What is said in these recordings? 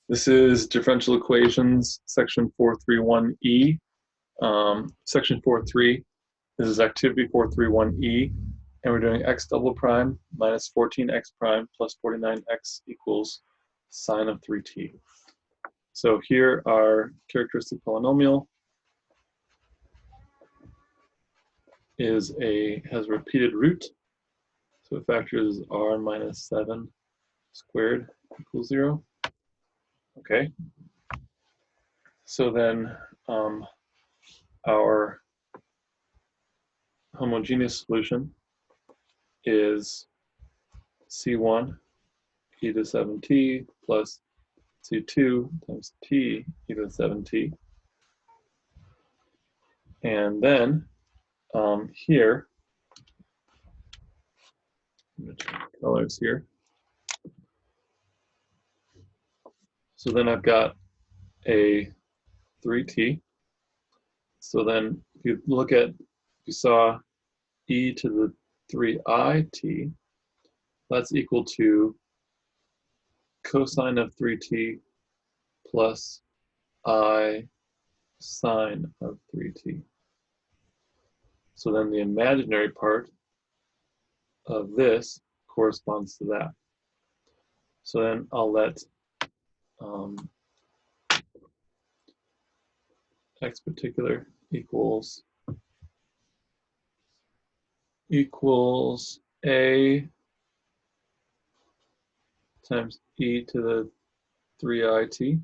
This is differential equations, section 431E. Section 4.3, this is activity 431E, and we're doing x double prime minus 14x prime plus 49x equals sine of 3t. So here our characteristic polynomial has a repeated root, so it factors r minus 7 squared equals 0. Okay, so then our homogeneous solution is C1 e to 7t plus C2 times t e to 7t. And then here, I'm going to change colors here. So then I've got a 3t. So then if you look at, if you saw e to the 3it, that's equal to cosine of 3t plus I sine of 3t. So then the imaginary part of this corresponds to that. So then I'll let x particular equals a times e to the 3it.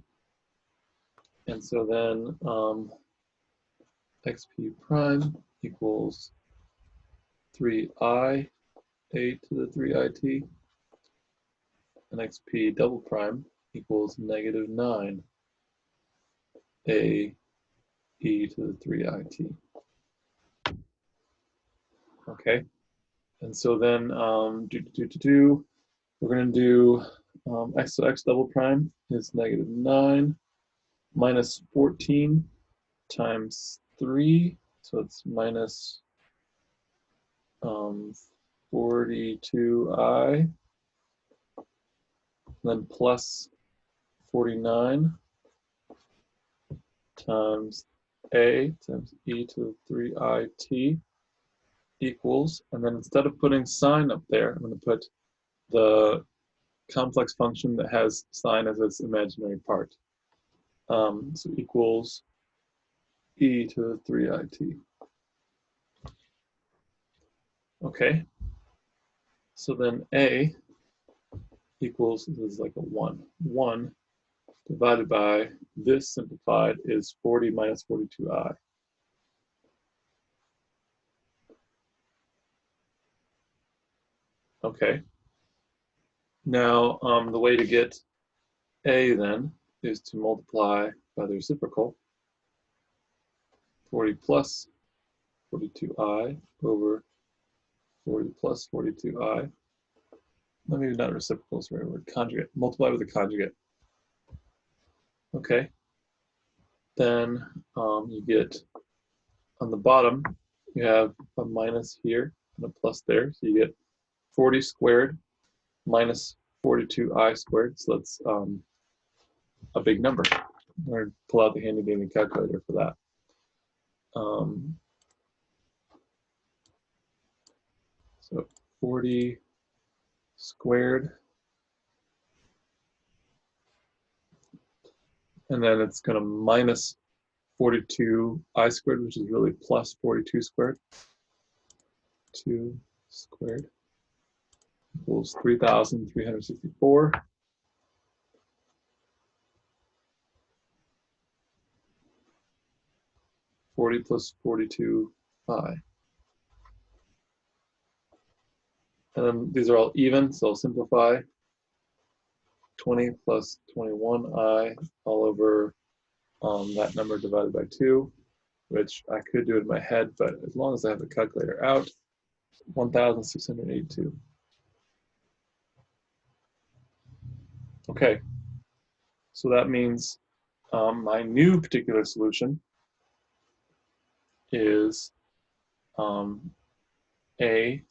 And so then xp prime equals 3I a to the 3it, and xp double prime equals negative 9 a e to the 3it. Okay, and so then we're going to do x to x double prime is negative 9 minus 14 times 3, so it's minus 42i, then plus 49 times a times e to the 3it equals, and then instead of putting sine up there, I'm going to put the complex function that has sine as its imaginary part. So equals e to the 3it. Okay, so then a equals, this is like a 1. 1 divided by this simplified is 40 minus 42i. Okay, now the way to get a then is to multiply by the reciprocal, 40 plus 42i over 40 plus 42i. Maybe not reciprocal is the right word, conjugate. Multiply with the conjugate. Okay, then you get, on the bottom, you have a minus here and a plus there, so you get 40 squared minus 42i squared, so that's a big number. Or pull out the handy dandy calculator for that. So 40 squared, and then it's going to minus 42i squared, which is really plus 42 squared. 2 squared equals 3,364. 40 plus 42i. And then these are all even, so I'll simplify. 20 plus 21i all over that number divided by 2, which I could do in my head, but as long as I have the calculator out, 1,682. Okay, so that means my new particular solution is a,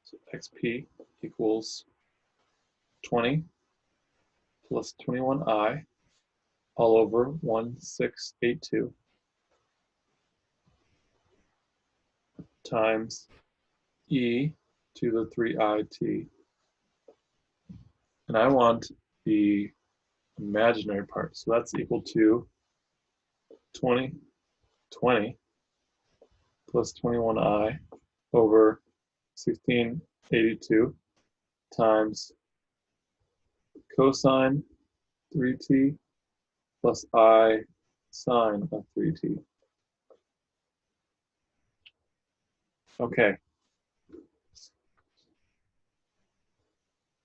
so xp equals 20 plus 21i all over 1682 times e to the 3it. And I want the imaginary part. So that's equal to 20 plus 21i over 1682 times cosine 3t plus I sine of 3t. Okay.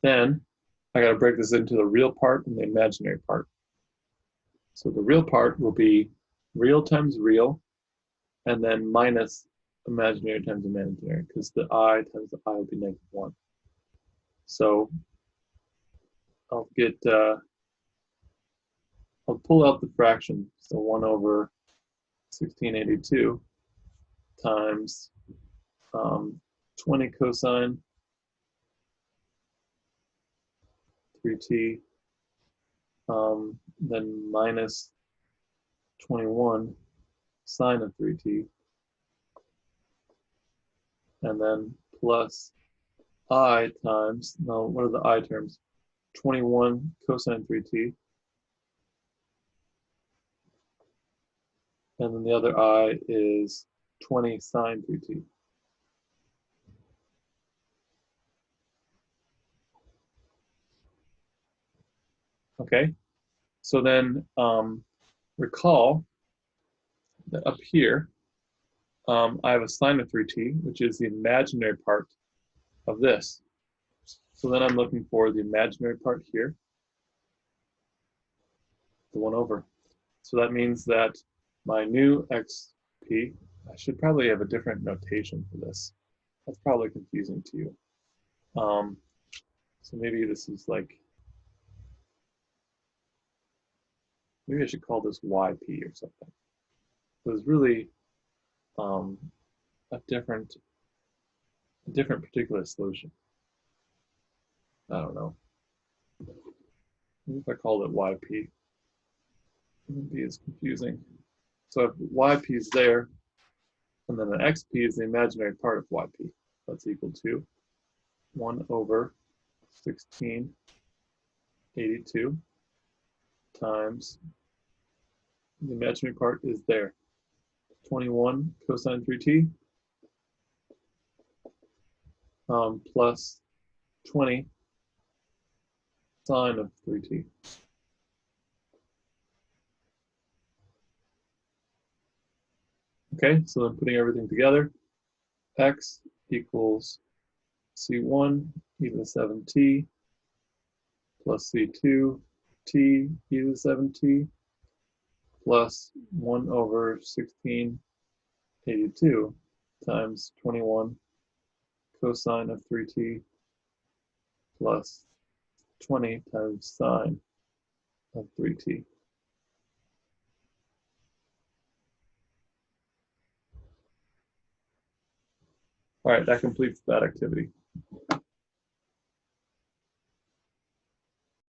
Then I got to break this into the real part and the imaginary part. So the real part will be real times real, and then minus imaginary times imaginary, because the I times the I will be -1. So I'll pull out the fraction. So 1 over 1682 times 20 cosine 3t, then minus 21 sine of 3t, and then plus I times, no, what are the I terms? 21 cosine 3t, and then the other I is 20 sine 3t. Okay, so then recall that up here, I have a sine of 3t, which is the imaginary part of this. So then I'm looking for the imaginary part here, the 1 over. So that means that my new xp, I should probably have a different notation for this. That's probably confusing to you. So maybe this is like, maybe I should call this yp or something. So it's really a different particular solution. I don't know. Maybe if I called it yp, it wouldn't be as confusing. So if yp is there, and then the xp is the imaginary part of yp. That's equal to 1 over 1682 times the imaginary part is there. 21 cosine 3t plus 20 sine of 3t. Okay, so then putting everything together, x equals c1 e to the 7t plus c2 t e to the 7t plus 1 over 1682 times 21 cosine of 3t plus 20 times sine of 3t. All right, that completes that activity.